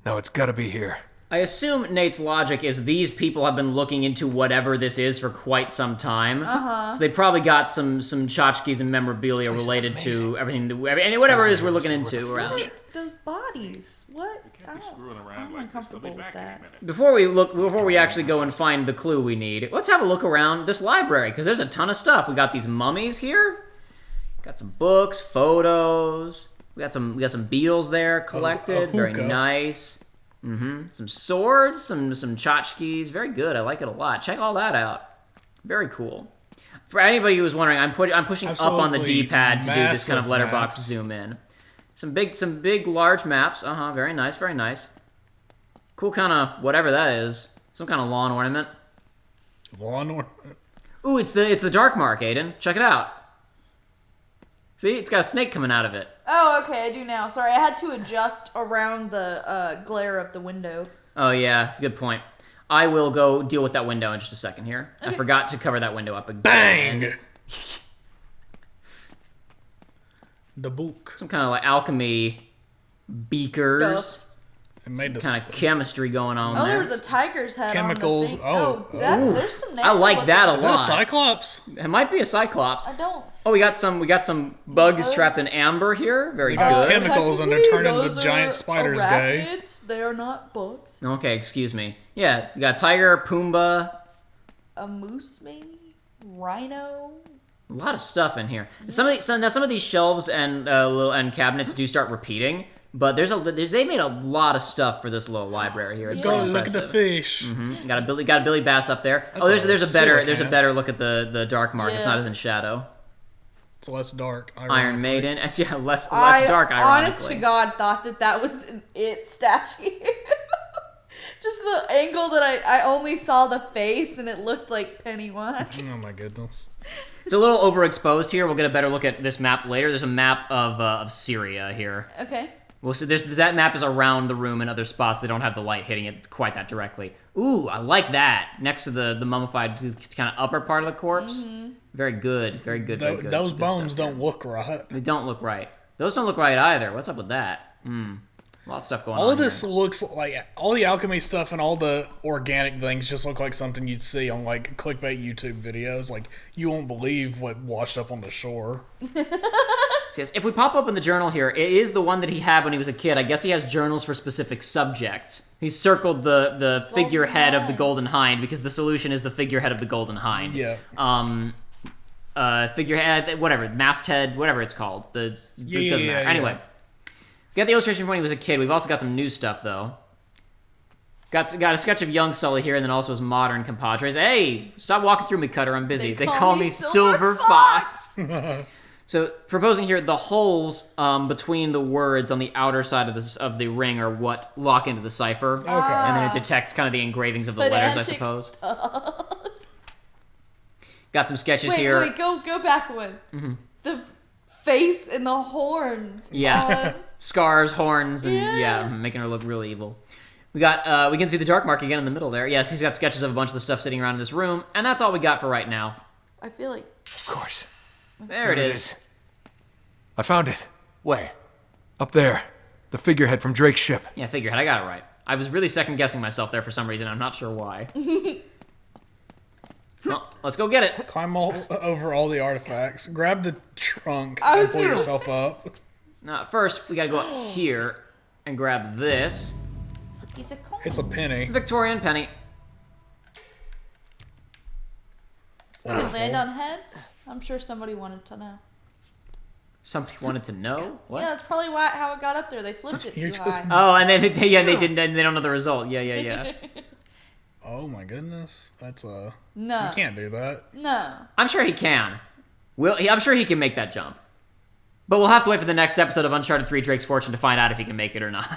No, it's gotta be here.
I assume Nate's logic is these people have been looking into whatever this is for quite some time.
Uh-huh.
So they probably got some tchotchkes and memorabilia related to everything, whatever it is we're looking into around.
The bodies. What?
I'm
uncomfortable with that.
Before we actually go and find the clue we need, let's have a look around this library, because there's a ton of stuff. We got these mummies here. Got some books, photos. We got some beetles there collected. Very nice. Some swords, some tchotchkes. Very good. I like it a lot. Check all that out. Very cool. For anybody who was wondering, I'm pushing up on the D-pad to do this kind of letterbox zoom in. Some big, large maps. Very nice, very nice. Cool kind of whatever that is. Some kind of lawn ornament.
Lawn ornament?
Ooh, it's the Dark Mark, Aiden. Check it out. See, it's got a snake coming out of it.
Oh, okay, I do now. Sorry, I had to adjust around the glare of the window.
Oh, yeah, good point. I will go deal with that window in just a second here. Okay. I forgot to cover that window up again.
Bang! The book.
Some kind of like alchemy beakers.
Stuff.
It made
some kind of chemistry going on there.
Oh, there's a tiger's head
Chemicals.
on the thing. There's some nice
I like that a lot.
Is that a cyclops?
It might be a cyclops.
I don't.
Oh, we got some bugs trapped in amber here. Very good.
Chemicals and they're turning the giant spiders gay.
They are not bugs.
Okay, excuse me. Yeah, you got tiger, Pumbaa.
A moose, maybe? Rhino?
A lot of stuff in here. Some of these shelves and cabinets do start repeating, but they made a lot of stuff for this little library here. It's
go look at the fish.
Got a Billy Bass up there.
That's
there's a better look at the Dark Mark. Yeah. It's not as in shadow.
It's less dark.
Iron Maiden. Yeah, less dark. Ironically.
Honest to God, thought that was an It statue. Just the angle that I only saw the face and it looked like Pennywise.
Oh my goodness.
It's a little overexposed here. We'll get a better look at this map later. There's a map of Syria here.
Okay.
Well, so that map is around the room in other spots. They don't have the light hitting it quite that directly. Ooh, I like that. Next to the mummified kind of upper part of the corpse. Very good. Very good. Very good.
Those bones don't look right.
They don't look right. Those don't look right either. What's up with that? A lot of stuff going on.
All of this looks like all the alchemy stuff and all the organic things just look like something you'd see on like clickbait YouTube videos. Like you won't believe what washed up on the shore.
Yes, if we pop up in the journal here, it is the one that he had when he was a kid. I guess he has journals for specific subjects. He circled the figurehead of the Golden Hind because the solution is the figurehead of the Golden Hind.
Yeah.
Figurehead, whatever, masthead, whatever it's called. It doesn't matter. Anyway. We got the illustration from when he was a kid. We've also got some new stuff, though. Got a sketch of young Sully here, and then also his modern compadres. Hey, stop walking through me, Cutter. I'm busy. They call me Silver Fox. So, proposing here, the holes between the words on the outer side of the ring are what lock into the cipher. Okay. And then it detects kind of the engravings of the letters, I suppose. Got some sketches here.
Wait, go back one. The face and the horns.
Yeah. Scars, horns, and making her look really evil. We can see the Dark Mark again in the middle there. Yeah, he's got sketches of a bunch of the stuff sitting around in this room, and that's all we got for right now.
I feel like...
Of course.
There it is.
I found it.
Where?
Up there. The figurehead from Drake's ship.
Yeah, figurehead. I got it right. I was really second-guessing myself there for some reason. I'm not sure why. Well, let's go get it.
Climb over all the artifacts. Grab the trunk
I
and
was
pull
so-
yourself up.
Now, first, we gotta go up here and grab this.
He's a coin.
It's a penny.
Victorian penny.
Did it land on heads? I'm sure somebody wanted to know.
Somebody wanted to know? What?
Yeah, that's probably how it got up there. They flipped it too high.
Oh, and then they didn't. They don't know the result. Yeah.
Oh my goodness, that's a
No.
You can't do that.
No.
I'm sure he can. I'm sure he can make that jump. But we'll have to wait for the next episode of Uncharted 3: Drake's Fortune to find out if he can make it or not.